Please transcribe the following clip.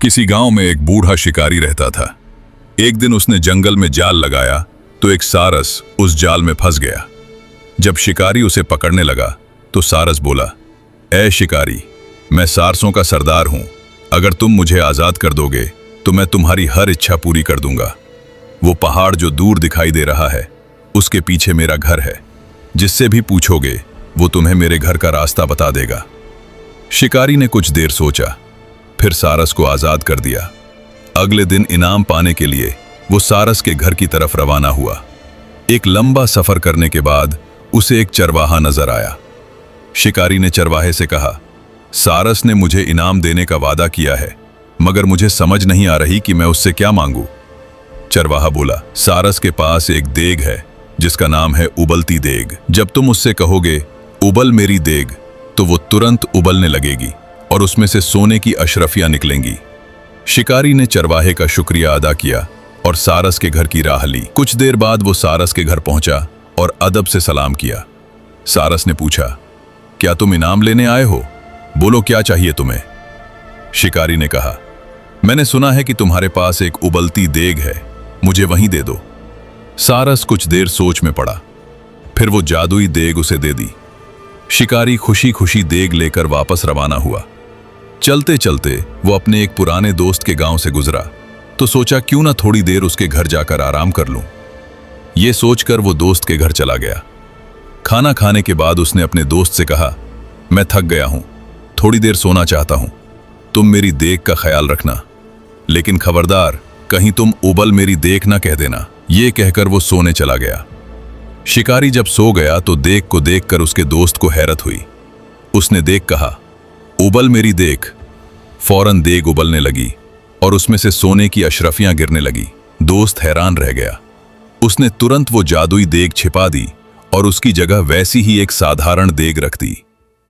किसी गांव में एक बूढ़ा शिकारी रहता था। एक दिन उसने जंगल में जाल लगाया तो एक सारस उस जाल में फंस गया। जब शिकारी उसे पकड़ने लगा तो सारस बोला, ऐ शिकारी, मैं सारसों का सरदार हूं। अगर तुम मुझे आजाद कर दोगे तो मैं तुम्हारी हर इच्छा पूरी कर दूंगा। वो पहाड़ जो दूर दिखाई दे रहा है, उसके पीछे मेरा घर है। जिससे भी पूछोगे वो तुम्हें मेरे घर का रास्ता बता देगा। शिकारी ने कुछ देर सोचा, फिर सारस को आजाद कर दिया। अगले दिन इनाम पाने के लिए वो सारस के घर की तरफ रवाना हुआ। एक लंबा सफर करने के बाद उसे एक चरवाहा नजर आया। शिकारी ने चरवाहे से कहा, सारस ने मुझे इनाम देने का वादा किया है, मगर मुझे समझ नहीं आ रही कि मैं उससे क्या मांगू। चरवाहा बोला, सारस के पास एक देग है जिसका नाम है उबलती देग। जब तुम उससे कहोगे उबल मेरी देग, तो वो तुरंत उबलने लगेगी और उसमें से सोने की अशरफियां निकलेंगी। शिकारी ने चरवाहे का शुक्रिया अदा किया और सारस के घर की राह ली। कुछ देर बाद वो सारस के घर पहुंचा और अदब से सलाम किया। सारस ने पूछा, क्या तुम इनाम लेने आए हो? बोलो क्या चाहिए तुम्हें? शिकारी ने कहा, मैंने सुना है कि तुम्हारे पास एक उबलती देग है, मुझे वहीं दे दो। सारस कुछ देर सोच में पड़ा, फिर वो जादुई देग उसे दे दी। शिकारी खुशी खुशी देग लेकर वापस रवाना हुआ। चलते चलते वो अपने एक पुराने दोस्त के गांव से गुजरा तो सोचा क्यों ना थोड़ी देर उसके घर जाकर आराम कर लूं। ये सोचकर वो दोस्त के घर चला गया। खाना खाने के बाद उसने अपने दोस्त से कहा, मैं थक गया हूं, थोड़ी देर सोना चाहता हूं। तुम मेरी देग का ख्याल रखना, लेकिन खबरदार कहीं तुम उबल मेरी देग ना कह देना। ये कहकर वो सोने चला गया। शिकारी जब सो गया तो देग को देखकर उसके दोस्त को हैरत हुई। उसने देख कहा, उबल मेरी देग। फौरन देग उबलने लगी और उसमें से सोने की अशरफियां गिरने लगी। दोस्त हैरान रह गया। उसने तुरंत वो जादुई देग छिपा दी और उसकी जगह वैसी ही एक साधारण देग रख दी।